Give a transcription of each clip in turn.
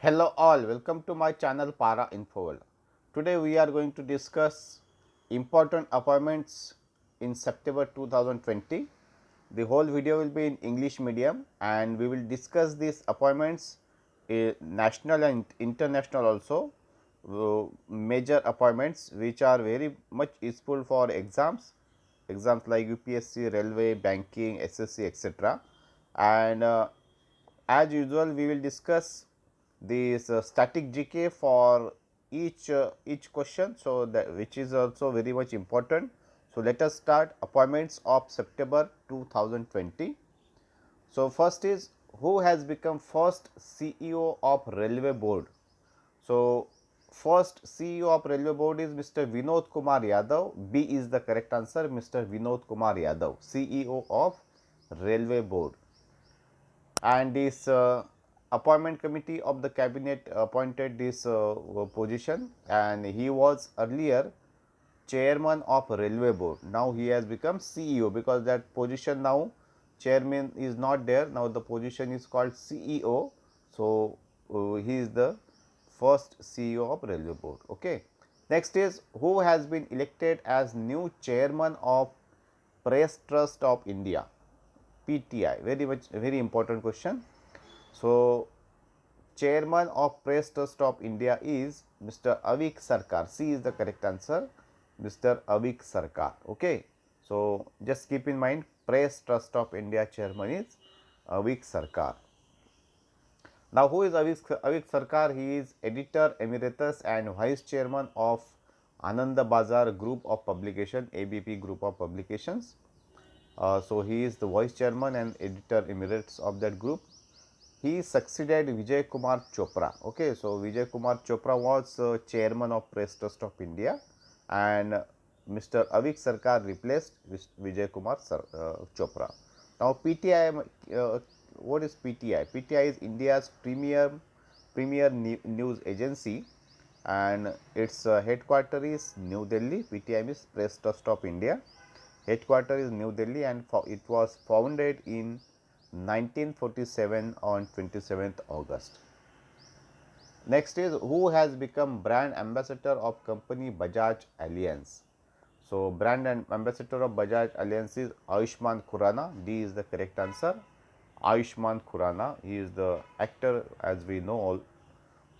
Hello all, welcome to my channel Para Info. Today we are going to discuss important appointments in September 2020. The whole video will be in English medium and we will discuss these appointments national and international also, major appointments which are very much useful for exams like UPSC, railway, banking, SSC, etc. And as usual we will discuss this static GK for each question. So, that which is also very much important. So, let us start appointments of September 2020. So, first is who has become first CEO of Railway Board. So, first CEO of Railway Board is Mr. Vinod Kumar Yadav. B is the correct answer, Mr. Vinod Kumar Yadav, CEO of Railway Board. And this appointment committee of the cabinet appointed this position, and he was earlier chairman of railway board. Now he has become CEO because that position now chairman is not there. Now the position is called CEO. So he is the first CEO of railway board. Okay. Next is who has been elected as new chairman of Press Trust of India. PTI, very important question. So, chairman of Press Trust of India is Mr. Avik Sarkar. C is the correct answer, Mr. Avik Sarkar. Okay. So, just keep in mind Press Trust of India chairman is Avik Sarkar. Now, who is Avik Sarkar? He is editor emeritus and vice chairman of Ananda Bazar Group of Publication, ABP Group of Publications. So, he is the vice chairman and editor emeritus of that group. He succeeded Vijay Kumar Chopra. Okay, so Vijay Kumar Chopra was chairman of Press Trust of India, and Mr. Avik Sarkar replaced Vijay Kumar Chopra. Now, PTI, what is PTI? PTI is India's premier news agency, and its headquarters is New Delhi. PTI is Press Trust of India. Headquarters is New Delhi, and it was founded in 1947 on 27th August. Next is who has become brand ambassador of company Bajaj Allianz. So, brand and ambassador of Bajaj Allianz is Ayushmann Khurrana. D is the correct answer. Ayushmann Khurrana, he is the actor as we know all.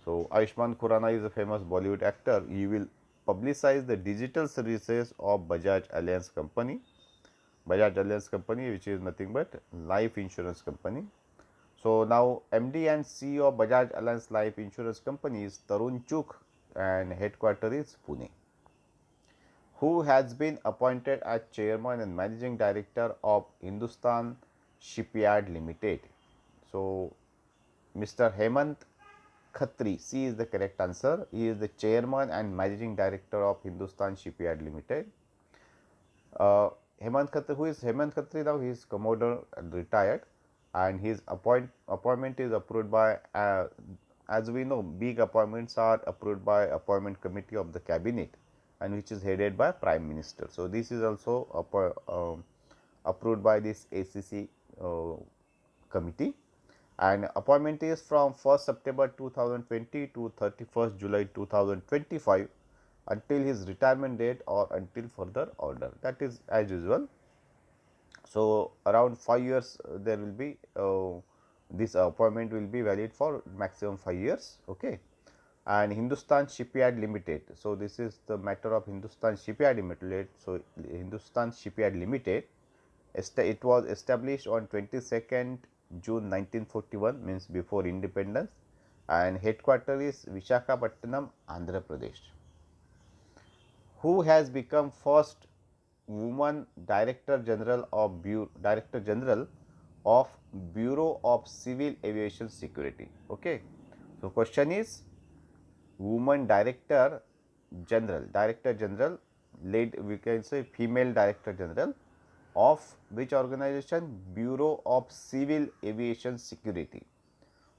So, Ayushmann Khurrana is a famous Bollywood actor. He will publicize the digital services of Bajaj Allianz company. Bajaj Allianz company, which is nothing but life insurance company. So, now MD and CEO of Bajaj Allianz Life Insurance Company is Tarun Chugh and headquarters is Pune. Who has been appointed as chairman and managing director of Hindustan Shipyard Limited. So, Mr. Hemant Khatri, C is the correct answer. He is the chairman and managing director of Hindustan Shipyard Limited. Hemant Khatri, who is Hemant Khatri now? He is Commodore retired, and his appointment is approved by, as we know, big appointments are approved by appointment committee of the cabinet, and which is headed by Prime Minister. So, this is also approved by this ACC committee, and appointment is from 1st September 2020 to 31st July 2025 until his retirement date or until further order, that is as usual. So, around 5 years there will be this appointment will be valid for maximum 5 years. Okay. And Hindustan Shipyard Limited. So, this is the matter of Hindustan Shipyard Limited. So, Hindustan Shipyard Limited, it was established on 22nd June 1941, means before independence, and headquarters is Visakhapatnam, Andhra Pradesh. Who has become first woman Director General of Bureau of Civil Aviation Security. Okay. So, question is woman Director General, led, we can say female Director General of which organization? Bureau of Civil Aviation Security.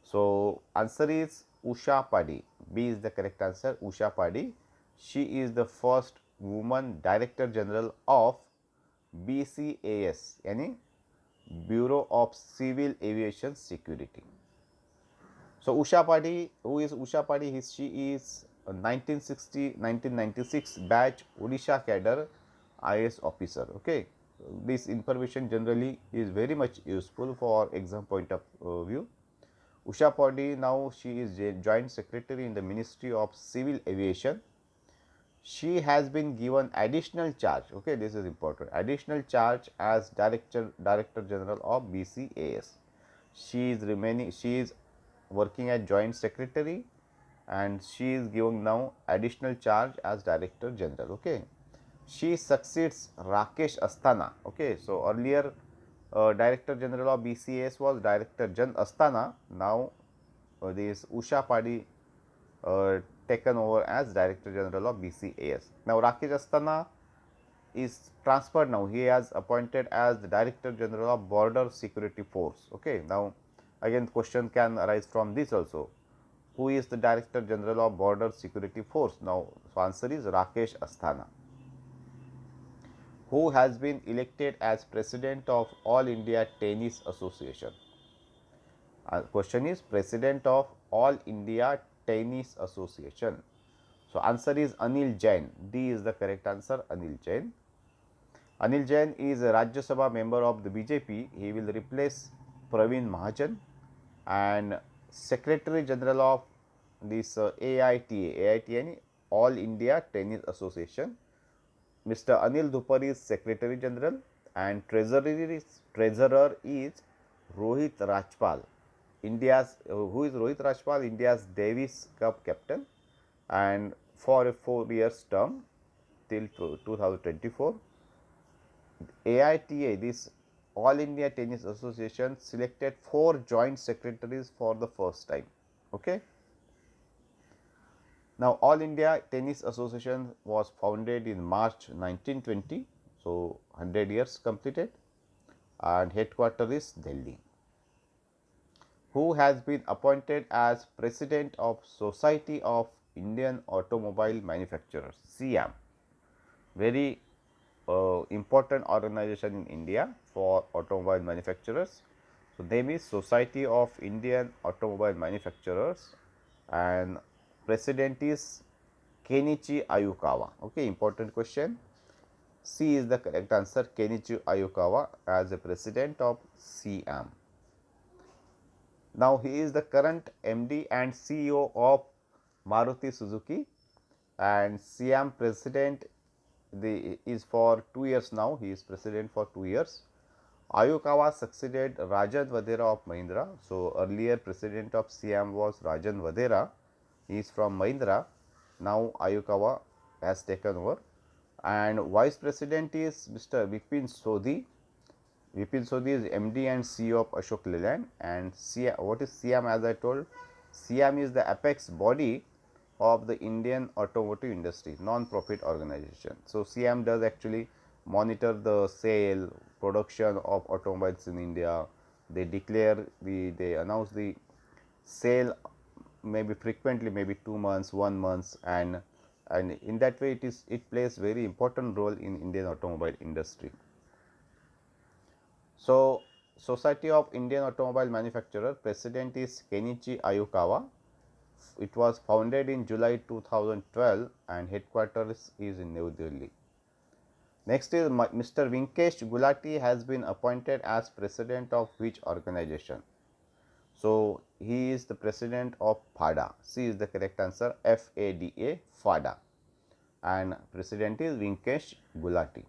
So, answer is Usha Padi. B is the correct answer, Usha Padi. She is the first woman Director General of BCAS, yani Bureau of Civil Aviation Security. So Usha Padi, who is Usha Padi? She is a 1996 batch Odisha cadre IAS officer. Okay, this information generally is very much useful for exam point of view. Usha Padi, now she is joint secretary in the Ministry of Civil Aviation. She has been given additional charge. Okay, this is important. Additional charge as Director General of BCAS. She is remaining. She is working as joint secretary, and she is given now additional charge as Director General. Okay, she succeeds Rakesh Asthana. Okay, so earlier Director General of BCAS was Director Jan Asthana. Now this Usha Padi taken over as Director General of BCAS. Now Rakesh Asthana is transferred now. He has appointed as the Director General of Border Security Force. Okay. Now again question can arise from this also. Who is the Director General of Border Security Force? Now so answer is Rakesh Asthana. Who has been elected as President of All India Tennis Association? Question is President of All India Tennis Association. So answer is Anil Jain. D is the correct answer, Anil Jain. Anil Jain is a Rajya Sabha member of the BJP. He will replace Praveen Mahajan, and Secretary General of this AITA, All India Tennis Association. Mr. Anil Dhupar is Secretary General, and Treasurer is Rohit Rajpal. Who is Rohit Rajpal? India's Davis Cup captain, and for a 4 years term till 2024. AITA, this All India Tennis Association, selected 4 joint secretaries for the first time. Okay. Now, All India Tennis Association was founded in March 1920, so 100 years completed, and headquarters is Delhi. Who has been appointed as President of Society of Indian Automobile Manufacturers, SIAM? Very important organization in India for automobile manufacturers. So, name is Society of Indian Automobile Manufacturers, and president is Kenichi Ayukawa. Okay, important question. C is the correct answer, Kenichi Ayukawa as the president of SIAM. Now, he is the current MD and CEO of Maruti Suzuki, and SIAM president is for 2 years now. He is president for 2 years. Ayukawa succeeded Rajan Vadera of Mahindra. So, earlier president of SIAM was Rajan Vadera. He is from Mahindra. Now, Ayukawa has taken over, and vice president is Mr. Vipin Sodhi. Vipin Sodhi is MD and CEO of Ashok Leyland, and what is SIAM? As I told, SIAM is the apex body of the Indian automotive industry, non-profit organization. So, SIAM does actually monitor the sale, production of automobiles in India. They they announce the sale maybe frequently, maybe 2 months, 1 month, and in that way it plays very important role in Indian automobile industry. So, Society of Indian Automobile Manufacturer, president is Kenichi Ayukawa. It was founded in July 2012 and headquarters is in New Delhi. Next is Mr. Vinkesh Gulati has been appointed as president of which organization? So, he is the president of FADA. C is the correct answer, FADA, FADA, and president is Vinkesh Gulati.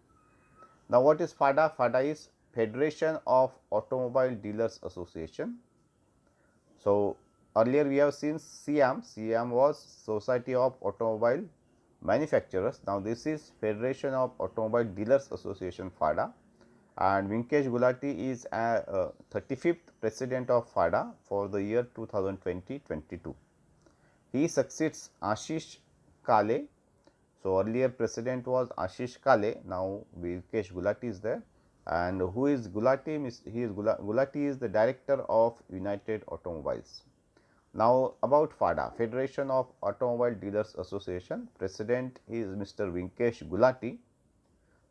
Now, what is FADA? FADA is Federation of Automobile Dealers Association. So, earlier we have seen SIAM. SIAM was Society of Automobile Manufacturers. Now, this is Federation of Automobile Dealers Association, FADA, and Vinkesh Gulati is 35th president of FADA for the year 2020-22. He succeeds Ashish Kale. So, earlier president was Ashish Kale, now Vinkesh Gulati is there. And who is Gulati? Gulati is the director of United Automobiles. Now, about FADA, Federation of Automobile Dealers Association, president is Mr. Vinkesh Gulati.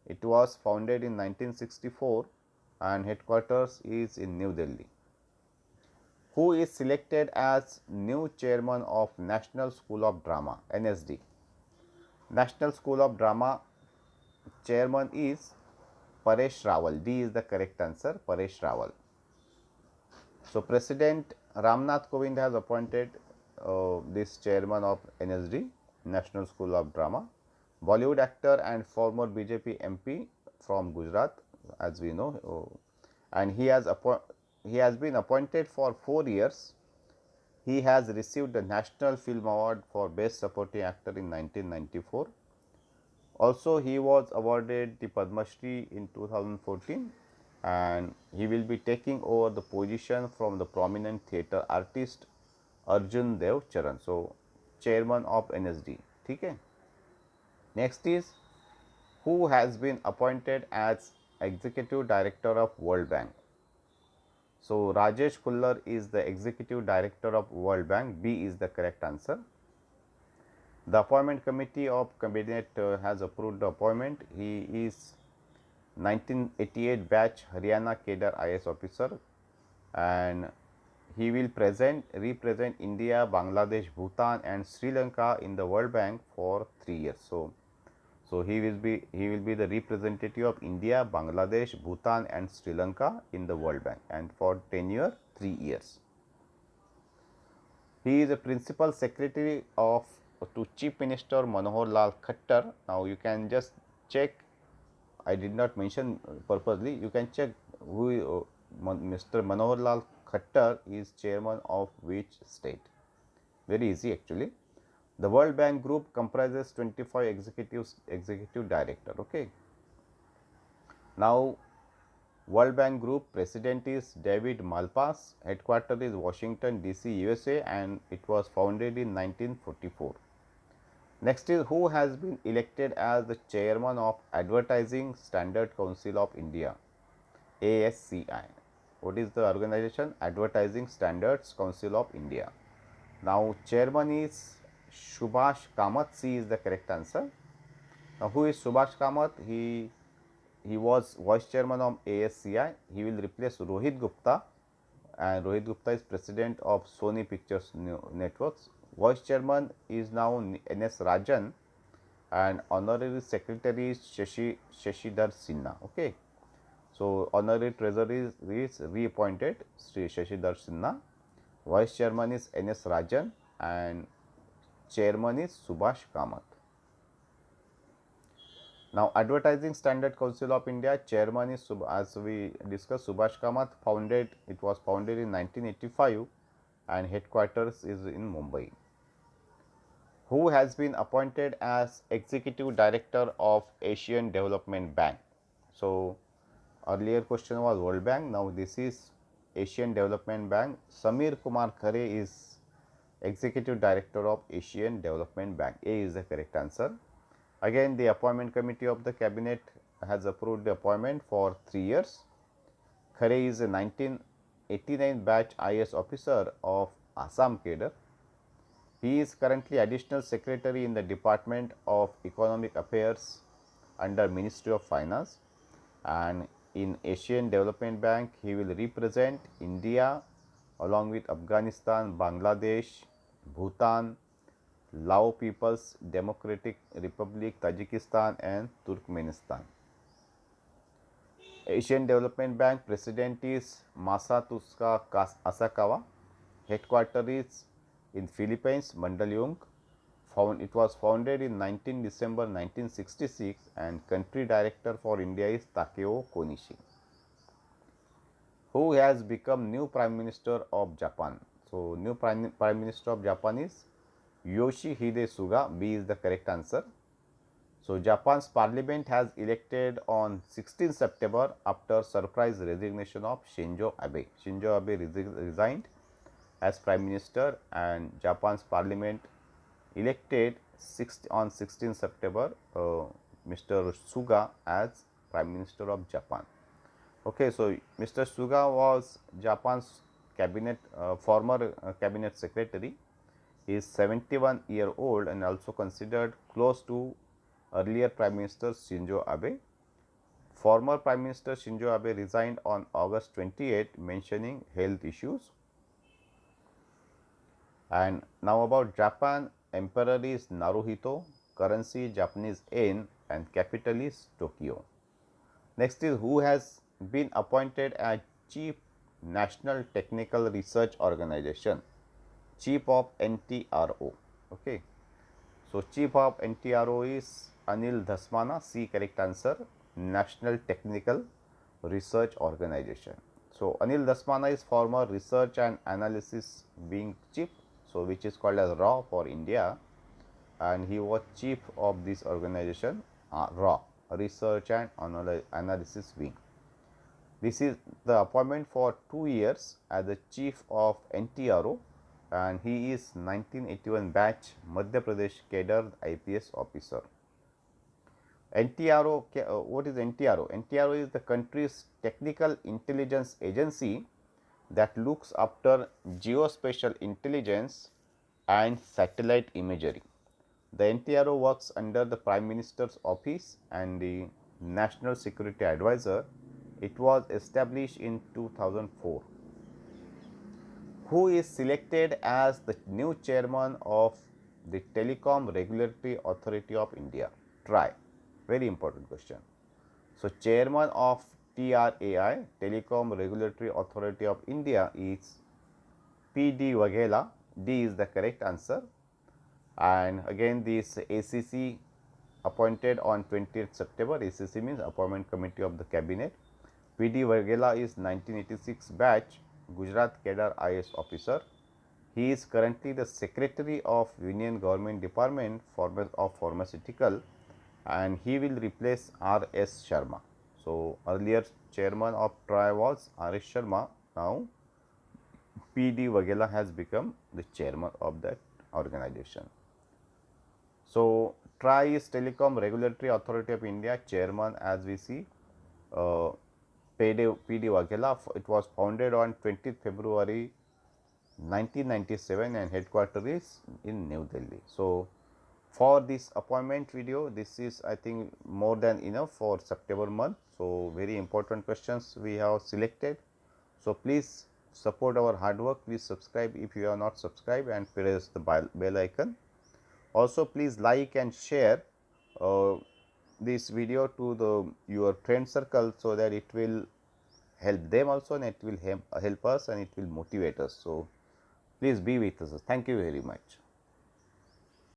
It was founded in 1964 and headquarters is in New Delhi. who is selected as new chairman of National School of Drama, NSD. National School of Drama chairman is Paresh Rawal. D is the correct answer, Paresh Rawal. So, President Ramnath Kovind has appointed this chairman of NSD, National School of Drama. Bollywood actor and former BJP MP from Gujarat, as we know, and he has been appointed for 4 years. He has received the National Film Award for Best Supporting Actor in 1994. Also, he was awarded the Padma Shri in 2014, and he will be taking over the position from the prominent theatre artist Arjun Dev Charan. So, chairman of NSD. Okay. Next is who has been appointed as executive director of World Bank. So, Rajesh Kullar is the executive director of World Bank. B is the correct answer. The appointment committee of cabinet has approved the appointment. He is 1988 batch Haryana cadre IS officer, and he will represent India, Bangladesh, Bhutan and Sri Lanka in the World Bank for 3 years. So he will be the representative of India, Bangladesh, Bhutan and Sri Lanka in the World Bank, and for tenure 3 years. He is a principal secretary of to Chief Minister Manohar Lal Khattar. Now you can just check, I did not mention purposely, you can check who Mr. Manohar Lal Khattar is chairman of which state. Very easy actually. The World Bank Group comprises 25 executive director. Okay. Now, World Bank Group president is David Malpass, headquarters is Washington DC, USA, and it was founded in 1944. Next is who has been elected as the chairman of Advertising Standard Council of India, ASCI. What is the organization? Advertising Standards Council of India. Now, chairman is Subhash Kamath. C is the correct answer. Now, who is Subhash Kamath? He was vice chairman of ASCI. He will replace Rohit Gupta, and Rohit Gupta is president of Sony Pictures Networks. Vice chairman is now NS Rajan, and honorary secretary is Shashidhar Sinha. Okay. So, honorary treasurer is reappointed Sri Shashidhar Sinha. Vice chairman is NS Rajan and chairman is Subhash Kamath. Now, Advertising Standard Council of India chairman is, as we discussed, Subhash Kamath. It was founded in 1985 and headquarters is in Mumbai. Who has been appointed as executive director of Asian Development Bank? So, earlier question was World Bank, now this is Asian Development Bank. Samir Kumar Khare is executive director of Asian Development Bank. A is the correct answer. Again, the appointment committee of the cabinet has approved the appointment for 3 years. Khare is a 1989 batch IS officer of Assam cadre. He is currently additional secretary in the Department of Economic Affairs under Ministry of Finance, and in Asian Development Bank he will represent India along with Afghanistan, Bangladesh, Bhutan, Lao People's Democratic Republic, Tajikistan and Turkmenistan. Asian Development Bank president is Masatsuka Asakawa. Headquarters is in Philippines, Mandaluyong. It was founded in 19 December 1966 and country director for India is Takeo Konishi. Who has become new Prime Minister of Japan? So, new Prime Minister of Japan is Yoshihide Suga. B is the correct answer. So, Japan's parliament has elected on 16 September after surprise resignation of Shinzo Abe. Shinzo Abe resigned as Prime Minister, and Japan's parliament elected on 16 September Mr. Suga as Prime Minister of Japan. Okay, so Mr. Suga was Japan's former cabinet secretary. He is 71-year-old and also considered close to earlier Prime Minister Shinzo Abe. Former Prime Minister Shinzo Abe resigned on August 28, mentioning health issues. And now about Japan, emperor is Naruhito, currency Japanese yen, and capital is Tokyo. Next is who has been appointed as Chief National Technical Research Organization, Chief of NTRO. Okay. So, Chief of NTRO is Anil Dhasmana, C correct answer, National Technical Research Organization. So, Anil Dhasmana is former Research and Analysis Wing Chief, so which is called as RAW for India, and he was chief of this organization, RAW, Research and Analysis Wing. This is the appointment for 2 years as the chief of NTRO, and he is 1981 batch Madhya Pradesh cadre IPS officer. NTRO, what is NTRO? NTRO is the country's technical intelligence agency that looks after geospatial intelligence and satellite imagery. The NTRO works under the Prime Minister's office and the National Security Advisor. It was established in 2004. Who is selected as the new chairman of the Telecom Regulatory Authority of India? TRAI. Very important question. So, chairman of TRAI, Telecom Regulatory Authority of India, is P.D. Waghela. D is the correct answer. And again, this ACC appointed on 20th September. ACC means Appointment Committee of the Cabinet. P.D. Waghela is 1986 batch Gujarat cadre IS officer. He is currently the Secretary of Union Government Department of Pharmaceutical, and he will replace R.S. Sharma. So, earlier chairman of TRAI was R.S. Sharma. Now, P.D. Waghela has become the chairman of that organization. So, TRAI is Telecom Regulatory Authority of India, chairman as we see P.D. Waghela. It was founded on 20th February 1997 and headquarters is in New Delhi. So, for this appointment video, this is I think more than enough for September month. So, very important questions we have selected. So, please support our hard work. Please subscribe if you are not subscribed and press the bell icon. Also, please like and share this video to your friend circle, so that it will help them also and it will help us and it will motivate us. So, please be with us. Thank you very much.